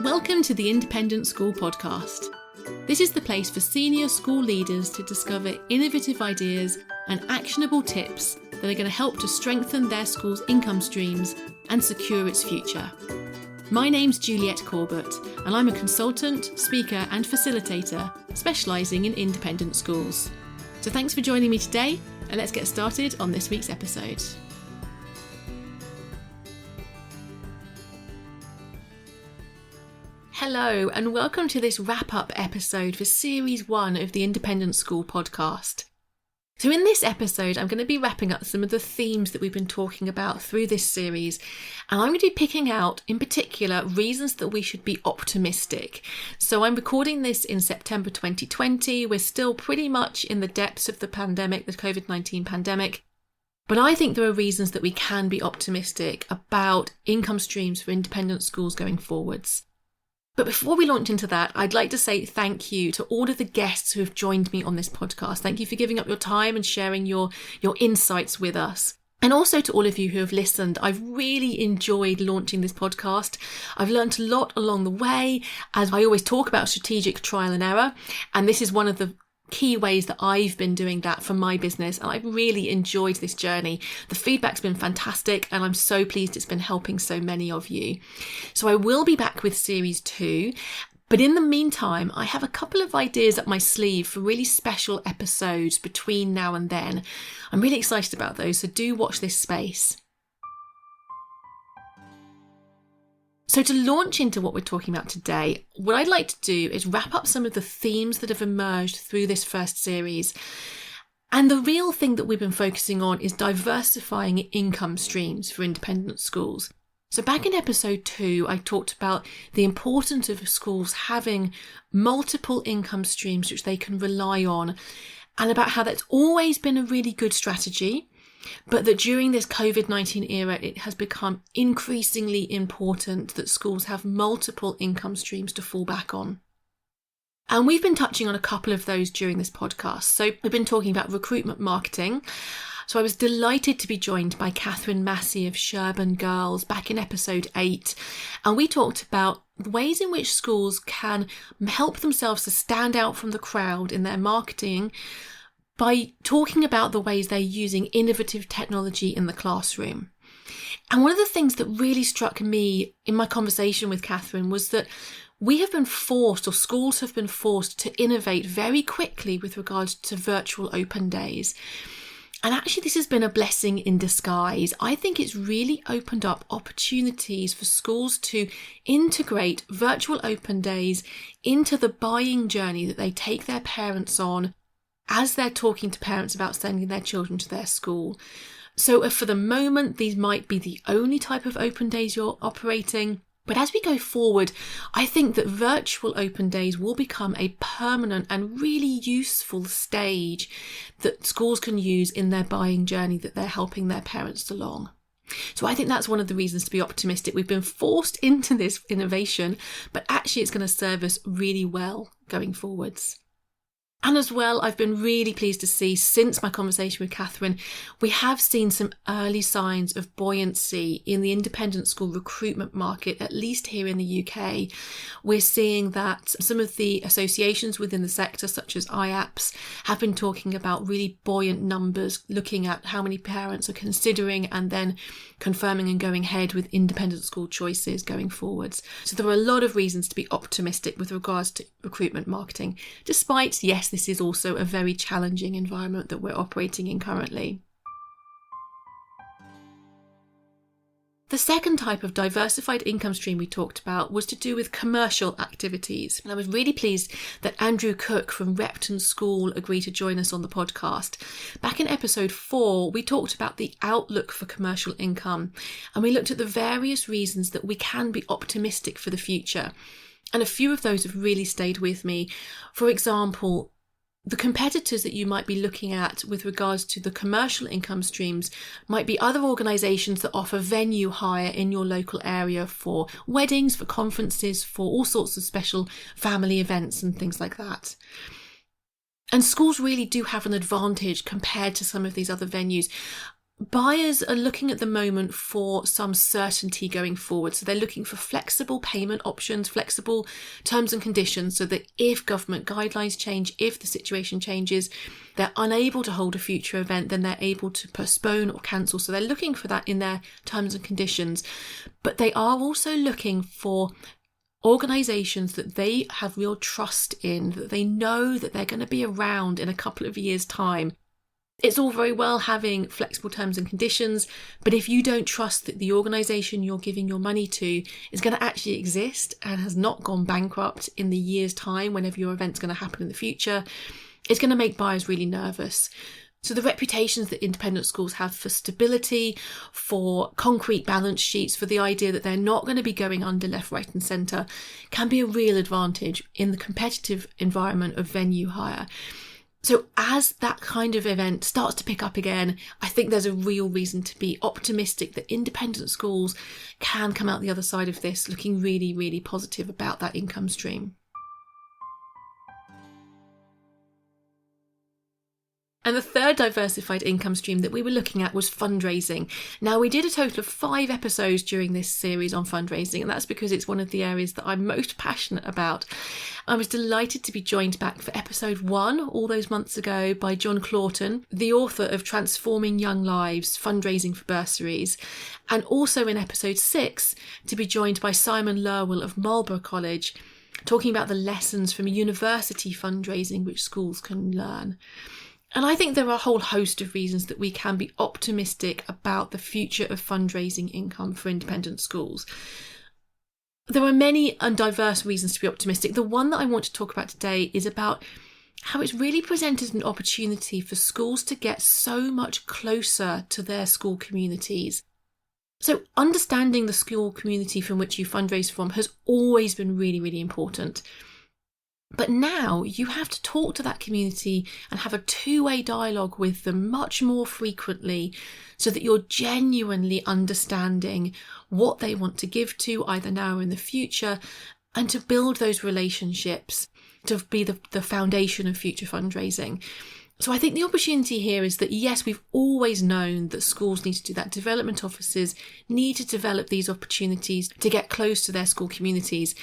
Welcome to the Independent School Podcast. This is the place for senior school leaders to discover innovative ideas and actionable tips that are going to help to strengthen their school's income streams and secure its future. My name's Juliette Corbett, and I'm a consultant, speaker and facilitator specialising in independent schools. So thanks for joining me today, and let's get started on this week's episode. Hello, and welcome to this wrap-up episode for Series 1 of the Independent School Podcast. So in this episode, I'm going to be wrapping up some of the themes that we've been talking about through this series, and I'm going to be picking out, in particular, reasons that we should be optimistic. So I'm recording this in September 2020. We're still pretty much in the depths of the pandemic, the COVID-19 pandemic. But I think there are reasons that we can be optimistic about income streams for independent schools going forwards. But before we launch into that, I'd like to say thank you to all of the guests who have joined me on this podcast. Thank you for giving up your time and sharing your insights with us. And also to all of you who have listened. I've really enjoyed launching this podcast. I've learned a lot along the way, as I always talk about strategic trial and error. And this is one of the key ways that I've been doing that for my business, and I've really enjoyed this journey. The feedback's been fantastic, and I'm so pleased it's been helping so many of you. So I will be back with Series 2, but in the meantime, I have a couple of ideas up my sleeve for really special episodes between now and then. I'm really excited about those, so do watch this space. So to launch into what we're talking about today, what I'd like to do is wrap up some of the themes that have emerged through this first series. And the real thing that we've been focusing on is diversifying income streams for independent schools. So back in episode 2, I talked about the importance of schools having multiple income streams which they can rely on, and about how that's always been a really good strategy, but that during this COVID-19 era, it has become increasingly important that schools have multiple income streams to fall back on. And we've been touching on a couple of those during this podcast. So we've been talking about recruitment marketing. So I was delighted to be joined by Catherine Massey of Sherburn Girls back in episode 8. And we talked about the ways in which schools can help themselves to stand out from the crowd in their marketing by talking about the ways they're using innovative technology in the classroom. And one of the things that really struck me in my conversation with Catherine was that we have been forced, or schools have been forced, to innovate very quickly with regards to virtual open days. And actually, this has been a blessing in disguise. I think it's really opened up opportunities for schools to integrate virtual open days into the buying journey that they take their parents on as they're talking to parents about sending their children to their school. So for the moment, these might be the only type of open days you're operating. But as we go forward, I think that virtual open days will become a permanent and really useful stage that schools can use in their buying journey that they're helping their parents along. So I think that's one of the reasons to be optimistic. We've been forced into this innovation, but actually it's going to serve us really well going forwards. And as well, I've been really pleased to see, since my conversation with Catherine, we have seen some early signs of buoyancy in the independent school recruitment market, at least here in the UK. We're seeing that some of the associations within the sector, such as IAPS, have been talking about really buoyant numbers, looking at how many parents are considering and then confirming and going ahead with independent school choices going forwards. So there are a lot of reasons to be optimistic with regards to recruitment marketing, despite, yes, this is also a very challenging environment that we're operating in currently. The second type of diversified income stream we talked about was to do with commercial activities. And I was really pleased that Andrew Cook from Repton School agreed to join us on the podcast. Back in episode 4, we talked about the outlook for commercial income, and we looked at the various reasons that we can be optimistic for the future. And a few of those have really stayed with me. For example, the competitors that you might be looking at with regards to the commercial income streams might be other organisations that offer venue hire in your local area for weddings, for conferences, for all sorts of special family events and things like that. And schools really do have an advantage compared to some of these other venues. Buyers are looking at the moment for some certainty going forward. So they're looking for flexible payment options, flexible terms and conditions, so that if government guidelines change, if the situation changes, they're unable to hold a future event, then they're able to postpone or cancel. So they're looking for that in their terms and conditions. But they are also looking for organisations that they have real trust in, that they know that they're going to be around in a couple of years' time. It's all very well having flexible terms and conditions, but if you don't trust that the organisation you're giving your money to is going to actually exist and has not gone bankrupt in the year's time, whenever your event's going to happen in the future, it's going to make buyers really nervous. So the reputations that independent schools have for stability, for concrete balance sheets, for the idea that they're not going to be going under left, right and centre, can be a real advantage in the competitive environment of venue hire. So as that kind of event starts to pick up again, I think there's a real reason to be optimistic that independent schools can come out the other side of this looking really, really positive about that income stream. And the third diversified income stream that we were looking at was fundraising. Now, we did a total of 5 episodes during this series on fundraising, and that's because it's one of the areas that I'm most passionate about. I was delighted to be joined back for episode 1 all those months ago by John Clawton, the author of Transforming Young Lives, Fundraising for Bursaries, and also in episode 6 to be joined by Simon Lurwell of Marlborough College, talking about the lessons from university fundraising which schools can learn. And I think there are a whole host of reasons that we can be optimistic about the future of fundraising income for independent schools. There are many and diverse reasons to be optimistic. The one that I want to talk about today is about how it's really presented an opportunity for schools to get so much closer to their school communities. So understanding the school community from which you fundraise from has always been really, really important. But now you have to talk to that community and have a two-way dialogue with them much more frequently so that you're genuinely understanding what they want to give to either now or in the future, and to build those relationships to be the foundation of future fundraising. So I think the opportunity here is that, yes, we've always known that schools need to do that. Development officers need to develop these opportunities to get close to their school communities.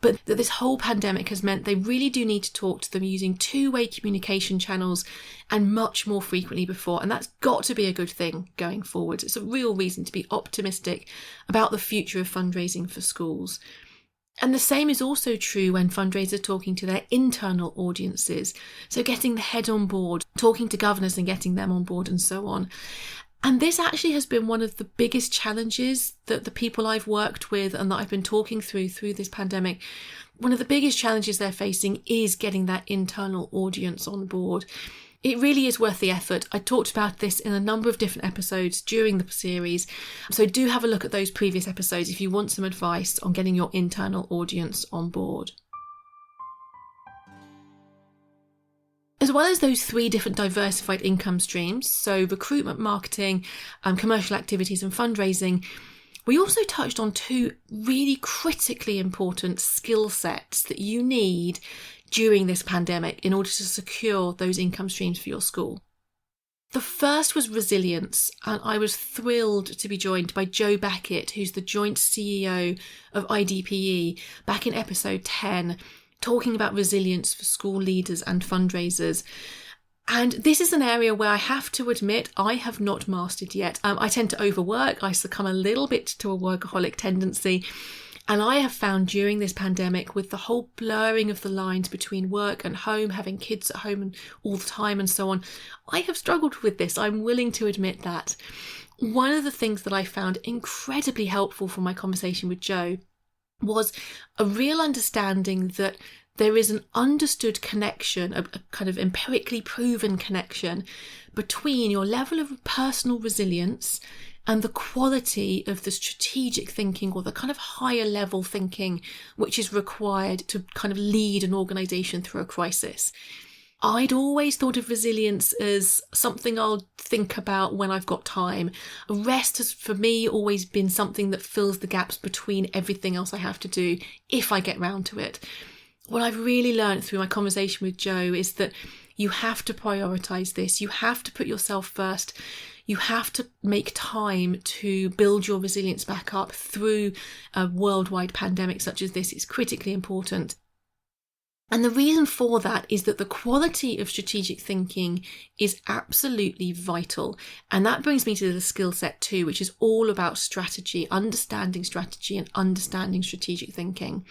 But that this whole pandemic has meant they really do need to talk to them using two-way communication channels and much more frequently before. And that's got to be a good thing going forward. It's a real reason to be optimistic about the future of fundraising for schools. And the same is also true when fundraisers are talking to their internal audiences. So getting the head on board, talking to governors and getting them on board and so on. And this actually has been one of the biggest challenges that the people I've worked with and that I've been talking through this pandemic, one of the biggest challenges they're facing is getting that internal audience on board. It really is worth the effort. I talked about this in a number of different episodes during the series, so do have a look at those previous episodes if you want some advice on getting your internal audience on board. As well as those 3 different diversified income streams, so recruitment, marketing, commercial activities and fundraising, we also touched on 2 really critically important skill sets that you need during this pandemic in order to secure those income streams for your school. The first was resilience, and I was thrilled to be joined by Joe Beckett, who's the joint CEO of IDPE, back in episode 10, talking about resilience for school leaders and fundraisers. And this is an area where I have to admit I have not mastered yet. I tend to overwork, I succumb a little bit to a workaholic tendency. And I have found during this pandemic, with the whole blurring of the lines between work and home, having kids at home and all the time and so on, I have struggled with this. I'm willing to admit that. One of the things that I found incredibly helpful from my conversation with Joe was a real understanding that there is an understood connection, a kind of empirically proven connection between your level of personal resilience and the quality of the strategic thinking or the kind of higher level thinking which is required to kind of lead an organisation through a crisis. I'd always thought of resilience as something I'll think about when I've got time. Rest has, for me, always been something that fills the gaps between everything else I have to do if I get round to it. What I've really learned through my conversation with Joe is that you have to prioritise this. You have to put yourself first. You have to make time to build your resilience back up through a worldwide pandemic such as this. It's critically important. And the reason for that is that the quality of strategic thinking is absolutely vital. And that brings me to the skill set 2, which is all about strategy, understanding strategy and understanding strategic thinking.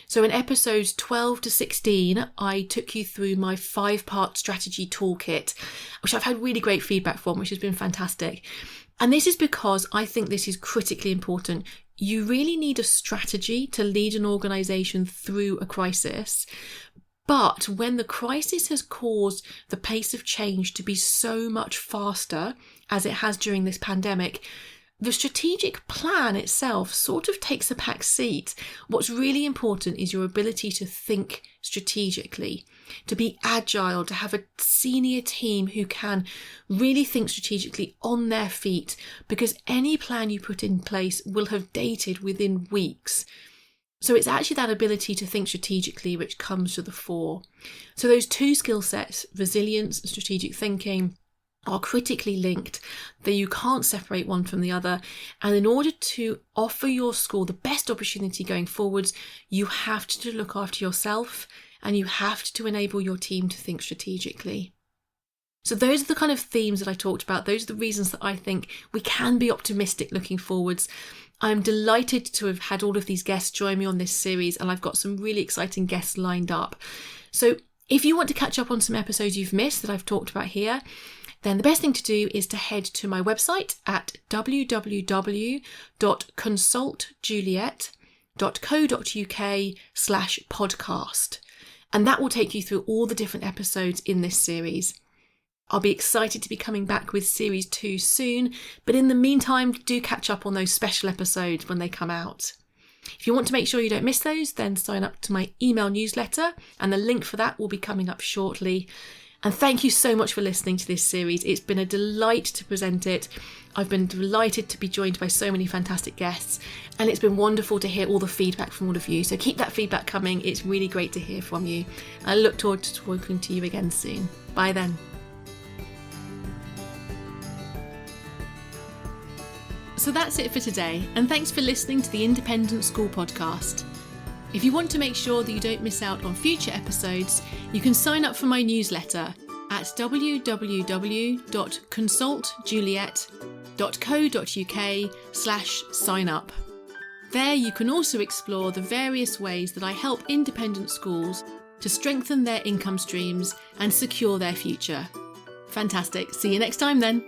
So in episodes 12 to 16, I took you through my 5-part strategy toolkit, which I've had really great feedback from, which has been fantastic. And this is because I think this is critically important. You really need a strategy to lead an organisation through a crisis. But when the crisis has caused the pace of change to be so much faster, as it has during this pandemic, the strategic plan itself sort of takes a back seat. What's really important is your ability to think strategically, to be agile, to have a senior team who can really think strategically on their feet, because any plan you put in place will have dated within weeks. So it's actually that ability to think strategically which comes to the fore. So those 2 skill sets, resilience and strategic thinking, are critically linked, that you can't separate one from the other. And in order to offer your school the best opportunity going forwards, you have to look after yourself and you have to enable your team to think strategically. So those are the kind of themes that I talked about. Those are the reasons that I think we can be optimistic looking forwards. I'm delighted to have had all of these guests join me on this series, and I've got some really exciting guests lined up. So if you want to catch up on some episodes you've missed that I've talked about here, then the best thing to do is to head to my website at www.consultjuliet.co.uk/podcast. And that will take you through all the different episodes in this series. I'll be excited to be coming back with series 2 soon, but in the meantime, do catch up on those special episodes when they come out. If you want to make sure you don't miss those, then sign up to my email newsletter, and the link for that will be coming up shortly. And thank you so much for listening to this series. It's been a delight to present it. I've been delighted to be joined by so many fantastic guests, and it's been wonderful to hear all the feedback from all of you. So keep that feedback coming. It's really great to hear from you. I look forward to talking to you again soon. Bye then. So that's it for today, and thanks for listening to the Independent School Podcast. If you want to make sure that you don't miss out on future episodes, you can sign up for my newsletter at www.consultjuliet.co.uk/sign up. There you can also explore the various ways that I help independent schools to strengthen their income streams and secure their future. Fantastic. See you next time then.